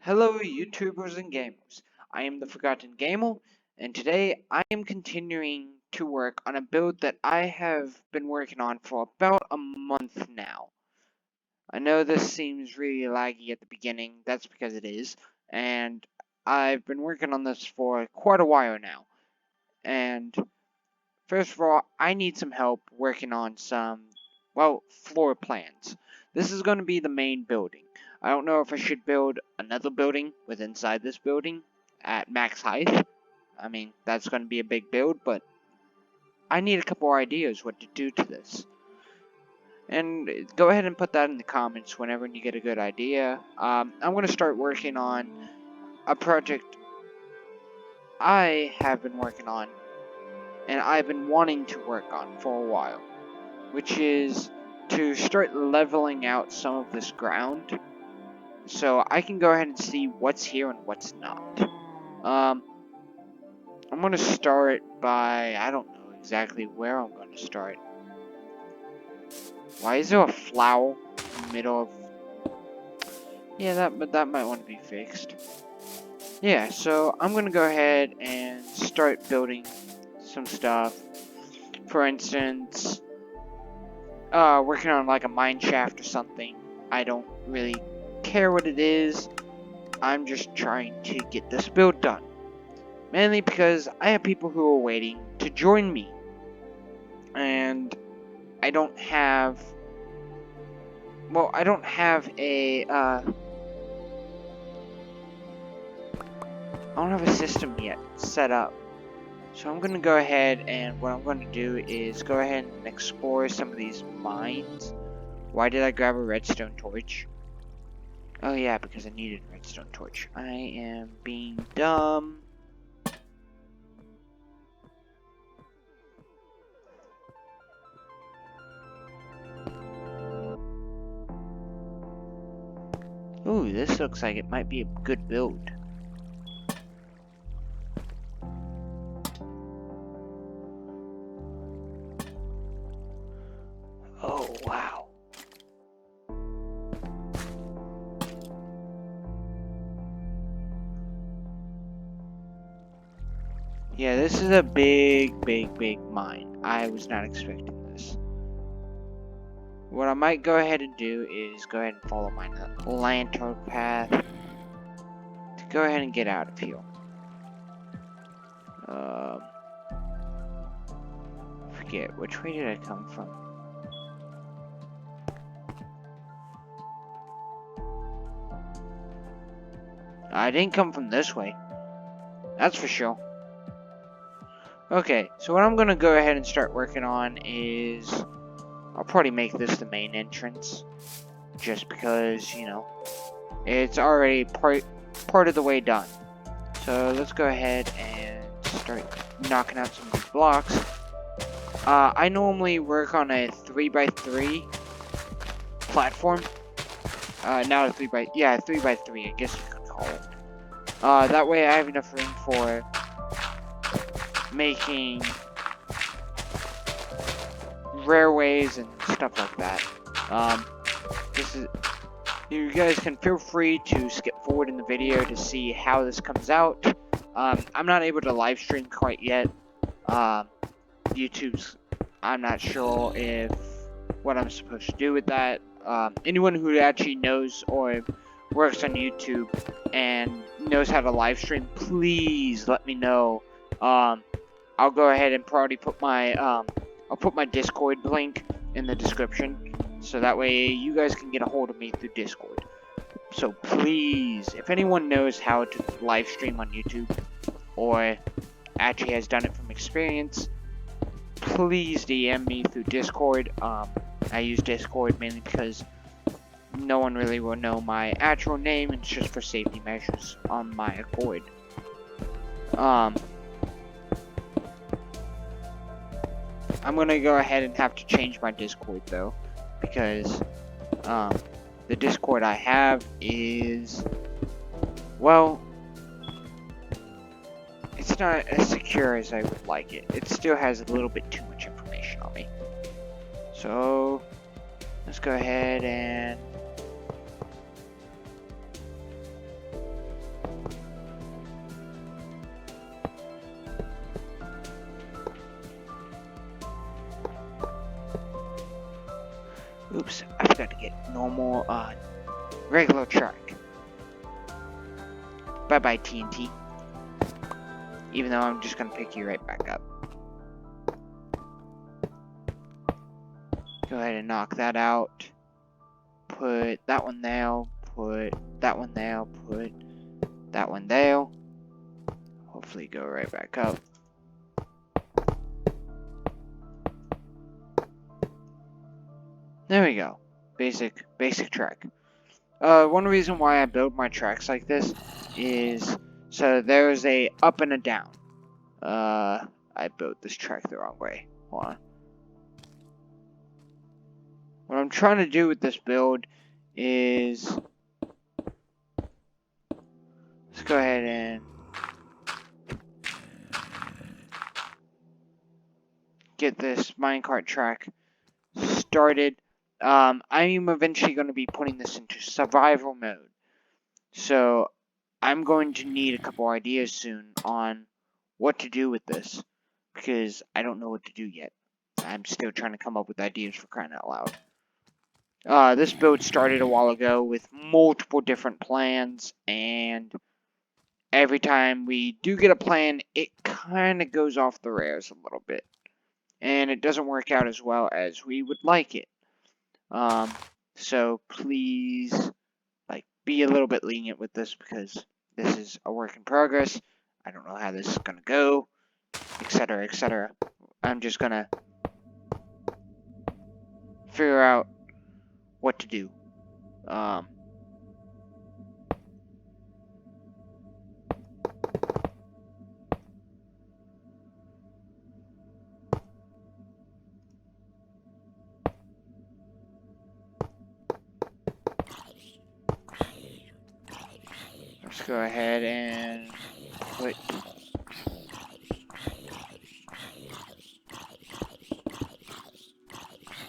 Hello, YouTubers and gamers. I am the Forgotten Gamer, and today I am continuing to work on a build that I have been working on for about a month now. I know this seems really laggy at the beginning, that's because it is, and I've been working on this for quite a while now. And first of all, I need some help working on some, well, floor plans. This is going to be the main building. I don't know if I should build another building with inside this building at max height. I mean, that's going to be a big build, but I need a couple ideas what to do to this. And go ahead and put that in the comments whenever you get a good idea. I'm going to start working on a project I have been working on and I've been wanting to work on for a while, which is to start leveling out some of this ground so I can go ahead and see what's here and what's not. I'm going to start by, I don't know exactly where I'm going to start. Why is there a flower in the middle of... Yeah, that might want to be fixed. Yeah, so I'm going to go ahead and start building some stuff. For instance, working on like a mine shaft or something. I don't really care what it is. I'm just trying to get this build done. Mainly because I have people who are waiting to join me. And I don't have... Well, I don't have a, I don't have a system yet set up. So I'm going to go ahead and what I'm going to do is go ahead and explore some of these mines. Why did I grab a redstone torch? Oh yeah, because I needed a redstone torch. I am being dumb. Ooh, this looks like it might be a good build. Oh, wow. Yeah, this is a big mine. I was not expecting this. What I might go ahead and do is go ahead and follow my lantern path to go ahead and get out of here. Forget, which way did I come from? I didn't come from this way. That's for sure. Okay, so what I'm gonna go ahead and start working on is... I'll probably make this the main entrance. Just because, you know, it's already part of the way done. So let's go ahead and start knocking out some of these blocks. I normally work on a 3x3 platform. Not a 3x... Yeah, 3x3, I guess you could call it. That way I have enough room for making railways and stuff like that. You guys can feel free to skip forward in the video to see how this comes out. I'm not able to live stream quite yet. I'm not sure if what I'm supposed to do with that. Anyone who actually knows or works on YouTube and knows how to live stream, please let me know. I'll go ahead and probably put my I'll put my Discord link in the description, so that way you guys can get a hold of me through Discord. So please, if anyone knows how to live stream on YouTube, or actually has done it from experience, please DM me through Discord. I use Discord mainly because no one really will know my actual name, and it's just for safety measures on my accord. I'm gonna go ahead and have to change my Discord though, because the Discord I have is, well, it's not as secure as I would like it. It still has a little bit too much information on me. So let's go ahead and Oops, I forgot to get normal, regular track. Bye-bye, TNT. Even though I'm just gonna pick you right back up. Go ahead and knock that out. Put that one there. Put that one there. Put that one there. Hopefully go right back up. There we go. Basic track. One reason why I build my tracks like this is so there's a up and a down. I built this track the wrong way. Hold on. What I'm trying to do with this build is let's go ahead and get this minecart track started. I am eventually going to be putting this into survival mode. So I'm going to need a couple ideas soon on what to do with this, because I don't know what to do yet. I'm still trying to come up with ideas, for crying out loud. This build started a while ago with multiple different plans, and every time we do get a plan, it kind of goes off the rails a little bit. And it doesn't work out as well as we would like it. So please, like, be a little bit lenient with this, because this is a work in progress. I don't know how this is gonna go, etc., etc. I'm just gonna figure out what to do. Let's go ahead and put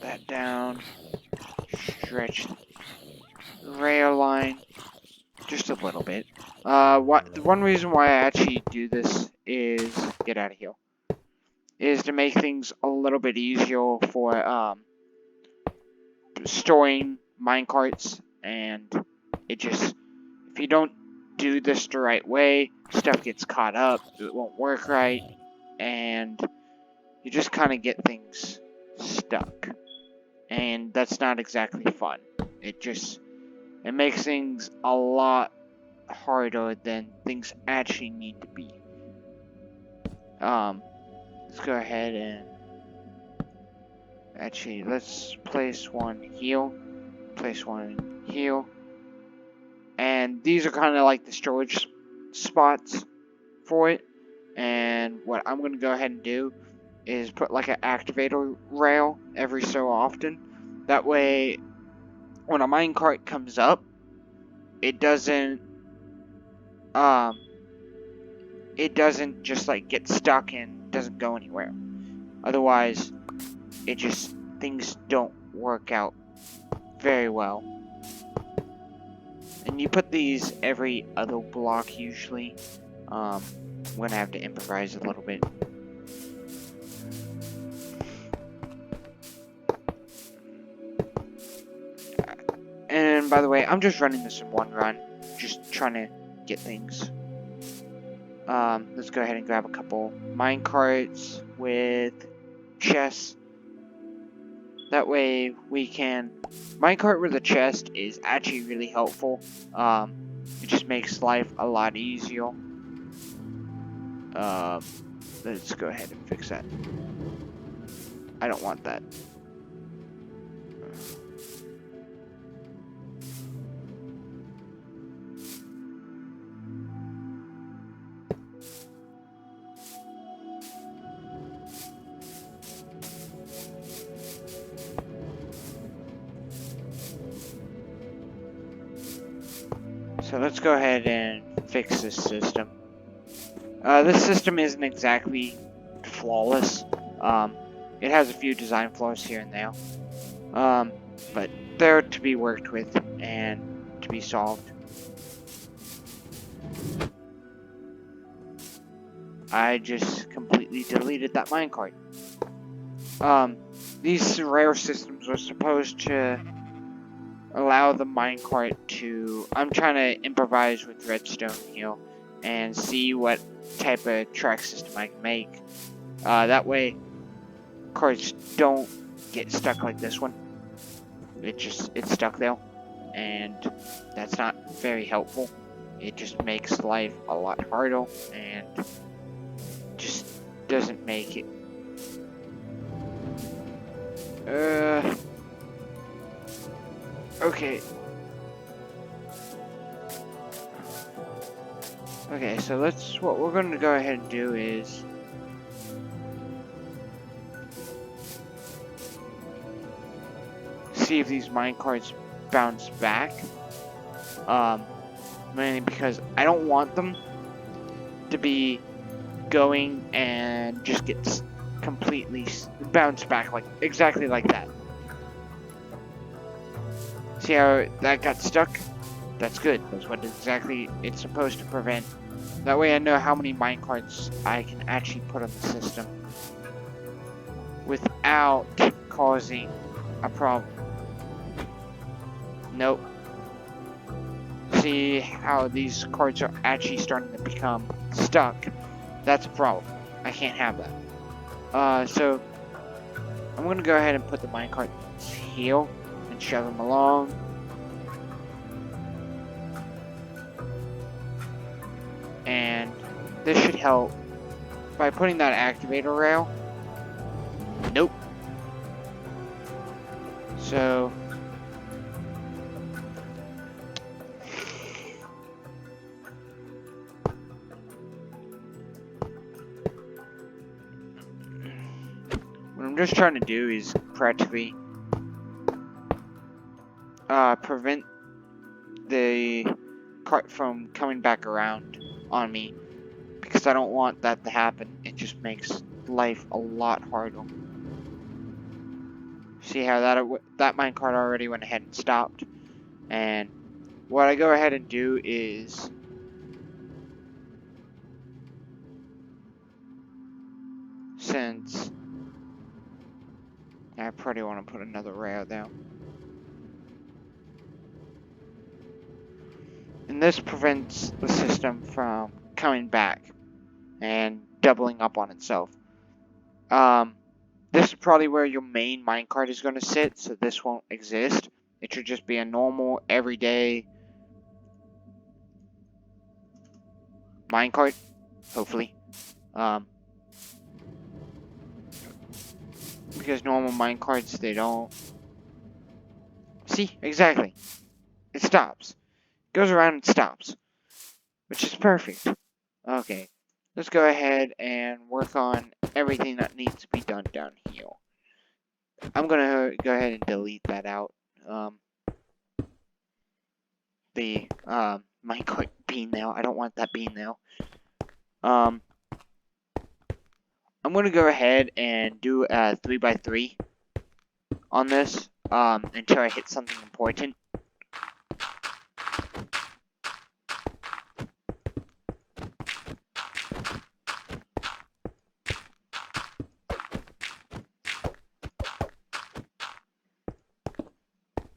that down. Stretch the rail line just a little bit. One reason why I actually do this is get out of here. Is to make things a little bit easier for storing minecarts, and it just, if you don't do this the right way, stuff gets caught up, it won't work right, and you just kind of get things stuck, and that's not exactly fun. It makes things a lot harder than things actually need to be. Let's go ahead and actually, let's place one here, place one here, and these are kind of like the storage spots for it. And what I'm going to go ahead and do is put like an activator rail every so often. That way, when a minecart comes up, it doesn't just like get stuck and doesn't go anywhere. Otherwise, things don't work out very well. And you put these every other block usually. I'm gonna have to improvise a little bit. And by the way, I'm just running this in one run, just trying to get things. Let's go ahead and grab a couple minecarts with chests. That way we can... Minecart with a chest is actually really helpful. It just makes life a lot easier. Let's go ahead and fix that. I don't want that. So let's go ahead and fix this system. This system isn't exactly flawless. It has a few design flaws here and there. But they're to be worked with and to be solved. I just completely deleted that minecart. these rail systems are supposed to allow the minecart to... I'm trying to improvise with redstone here and see what type of track system I can make. That way, carts don't get stuck like this one. It's stuck there, and that's not very helpful. It just makes life a lot harder, and just doesn't make it. Okay. Okay, so what we're going to go ahead and do is see if these minecarts bounce back. Mainly because I don't want them to be going and just get completely bounce back exactly like that. See how that got stuck? That's good. That's what exactly it's supposed to prevent. That way I know how many minecarts I can actually put on the system without causing a problem. Nope. See how these carts are actually starting to become stuck? That's a problem. I can't have that. So I'm gonna go ahead and put the minecarts here and shove them along. And this should help by putting that activator rail. Nope. So what I'm just trying to do is practically prevent the cart from coming back around on me, because I don't want that to happen. It just makes life a lot harder. See how that minecart already went ahead and stopped. And what I go ahead and do is since I probably want to put another rail there. And this prevents the system from coming back and doubling up on itself. This is probably where your main minecart is going to sit, so this won't exist. It should just be a normal, everyday minecart, hopefully. Because normal minecarts, they don't... See? Exactly. It stops. Goes around and stops, which is perfect. Okay, let's go ahead and work on everything that needs to be done down here. I'm gonna go ahead and delete that out. The minecart being there. I don't want that being there. I'm gonna go ahead and do a 3x3 on this until I hit something important.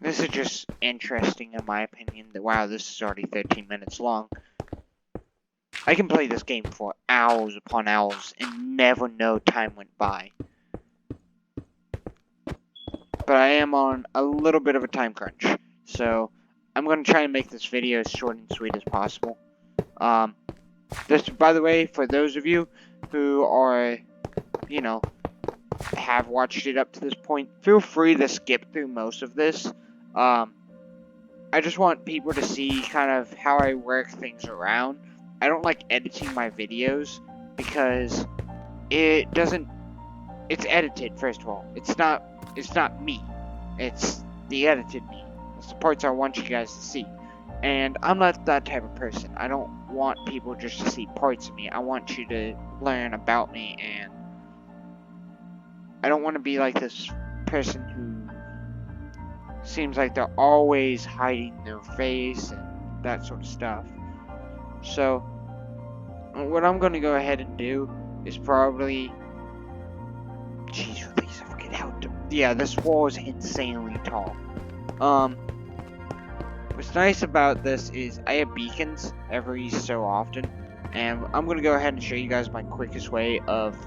This is just interesting in my opinion. That wow, this is already 13 minutes long. I can play this game for hours upon hours and never know time went by. But I am on a little bit of a time crunch, so I'm going to try and make this video as short and sweet as possible. This, by the way, for those of you who are, you know, have watched it up to this point, feel free to skip through most of this. I just want people to see kind of how I work things around. I don't like editing my videos because it doesn't... It's edited, first of all. It's not me. It's the edited me. It's the parts I want you guys to see. And I'm not that type of person. I don't want people just to see parts of me. I want you to learn about me, and I don't want to be like this person who seems like they're always hiding their face and that sort of stuff. So, what I'm going to go ahead and do is probably... Jeez, please, I forget how to yeah, this wall is insanely tall. What's nice about this is I have beacons every so often, and I'm gonna go ahead and show you guys my quickest way of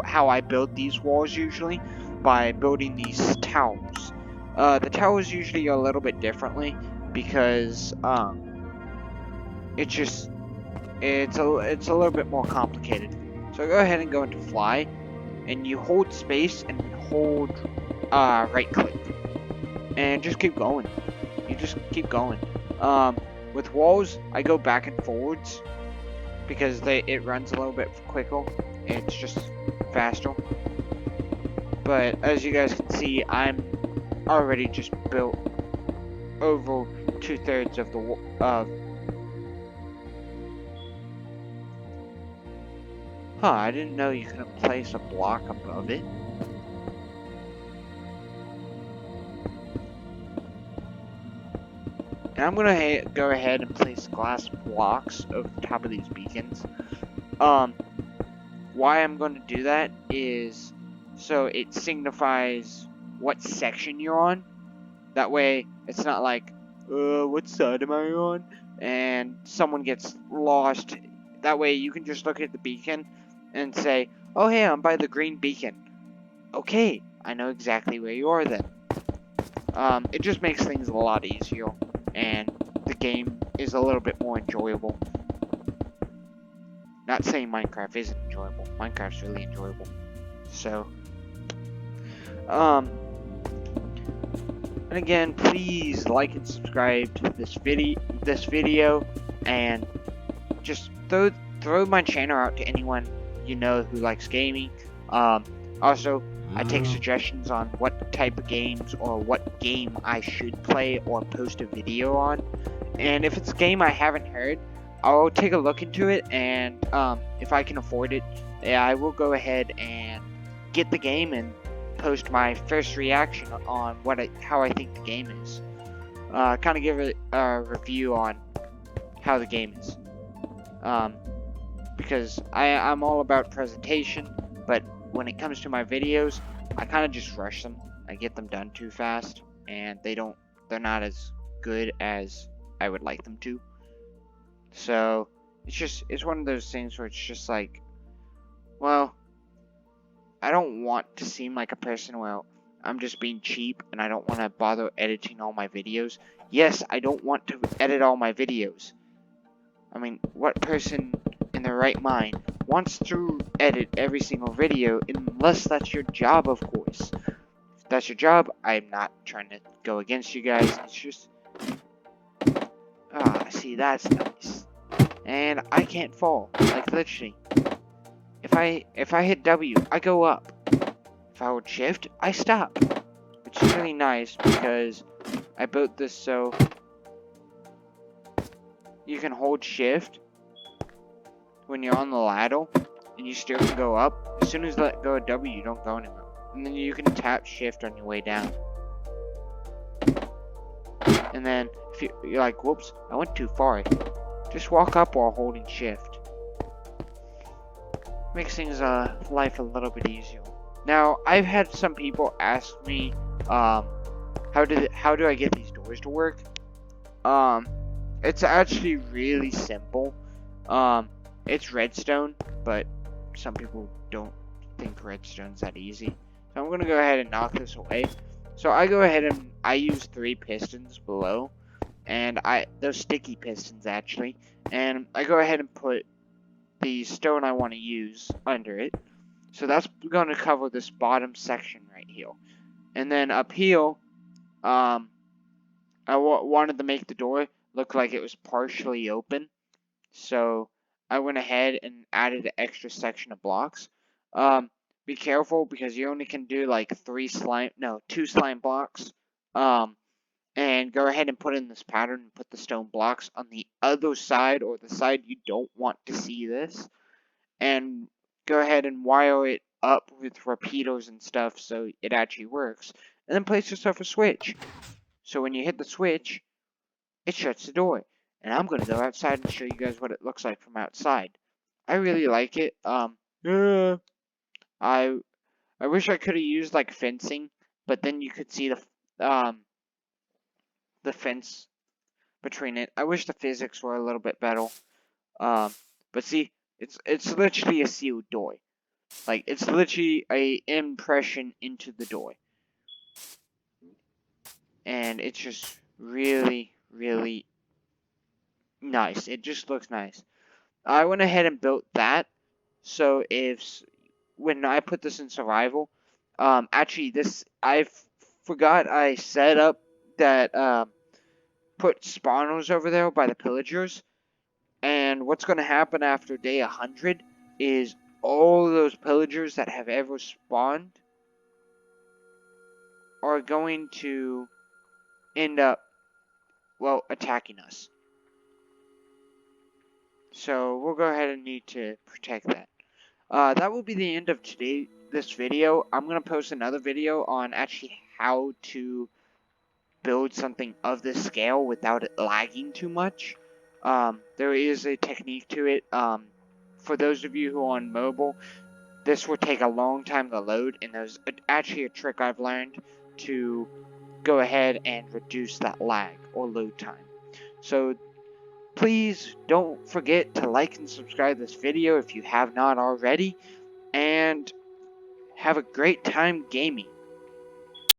how I build these walls usually, by building these towers. The towers usually are a little bit differently because it's a little bit more complicated. So go ahead and go into fly, and you hold space and hold right click, and just keep going. You just keep going. With walls, I go back and forwards because it runs a little bit quicker. It's just faster. But as you guys can see, I'm already just built over 2/3 of the wall. I didn't know you couldn't place a block above it. And I'm gonna go ahead and place glass blocks over the top of these beacons. Why I'm going to do that is so it signifies what section you're on. That way, it's not like, what side am I on? And someone gets lost. That way, you can just look at the beacon and say, oh, hey, I'm by the green beacon. Okay, I know exactly where you are then. It just makes things a lot easier, and the game is a little bit more enjoyable. Not saying Minecraft isn't enjoyable. Minecraft's really enjoyable. So, and again, please like and subscribe to this video, and just throw my channel out to anyone you know who likes gaming. Also, I take suggestions on what type of games or what game I should play or post a video on. And if it's a game I haven't heard, I'll take a look into it, and if I can afford it, I will go ahead and get the game and post my first reaction on how I think the game is. Kind of give it a review on how the game is. Because I'm all about presentation, but when it comes to my videos, I kind of just rush them. I get them done too fast, and they're not as good as I would like them to. So it's one of those things where it's just like, well, I don't want to seem like a person where I'm just being cheap and I don't want to bother editing all my videos. Yes, I don't want to edit all my videos. I mean, what person in their right mind wants to edit every single video unless that's your job, of course. If that's your job, I'm not trying to go against you guys. It's just, see, that's nice. And I can't fall, like literally. If I hit W, I go up. If I hold shift, I stop. Which is really nice because I built this so you can hold shift when you're on the ladder and you still can go up. As soon as you let go of W, you don't go anywhere. And then you can tap shift on your way down. And then if you're like, whoops, I went too far. Just walk up while holding shift. Makes things life a little bit easier. Now, I've had some people ask me, how do I get these doors to work? It's actually really simple. It's redstone, but some people don't think redstone's that easy. So I'm gonna go ahead and knock this away. So I go ahead and I use 3 pistons below, and those sticky pistons actually, and I go ahead and put the stone I want to use under it. So that's going to cover this bottom section right here. And then up here, I wanted to make the door look like it was partially open. So I went ahead and added an extra section of blocks. Be careful because you only can do like 2 slime blocks. And go ahead and put in this pattern and put the stone blocks on the other side, or the side you don't want to see this. And go ahead and wire it up with repeaters and stuff so it actually works. And then place yourself a switch. So when you hit the switch, it shuts the door. And I'm going to go outside and show you guys what it looks like from outside. I really like it. I wish I could have used like fencing but then you could see the fence between it. I wish the physics were a little bit better. But see, it's literally a sealed door. Like, it's literally a impression into the door. And it's just really, really nice. It just looks nice. I went ahead and built that. So when I put this in survival, actually I forgot I set up that, put spawners over there by the pillagers. And what's going to happen after day 100 is all those pillagers that have ever spawned are going to end up, well, attacking us. So we'll go ahead and need to protect that. That will be the end of this video. I'm going to post another video on actually how to build something of this scale without it lagging too much. There is a technique to it. For those of you who are on mobile, this will take a long time to load, and there's actually a trick I've learned to go ahead and reduce that lag or load time. So please don't forget to like and subscribe this video if you have not already, and have a great time gaming.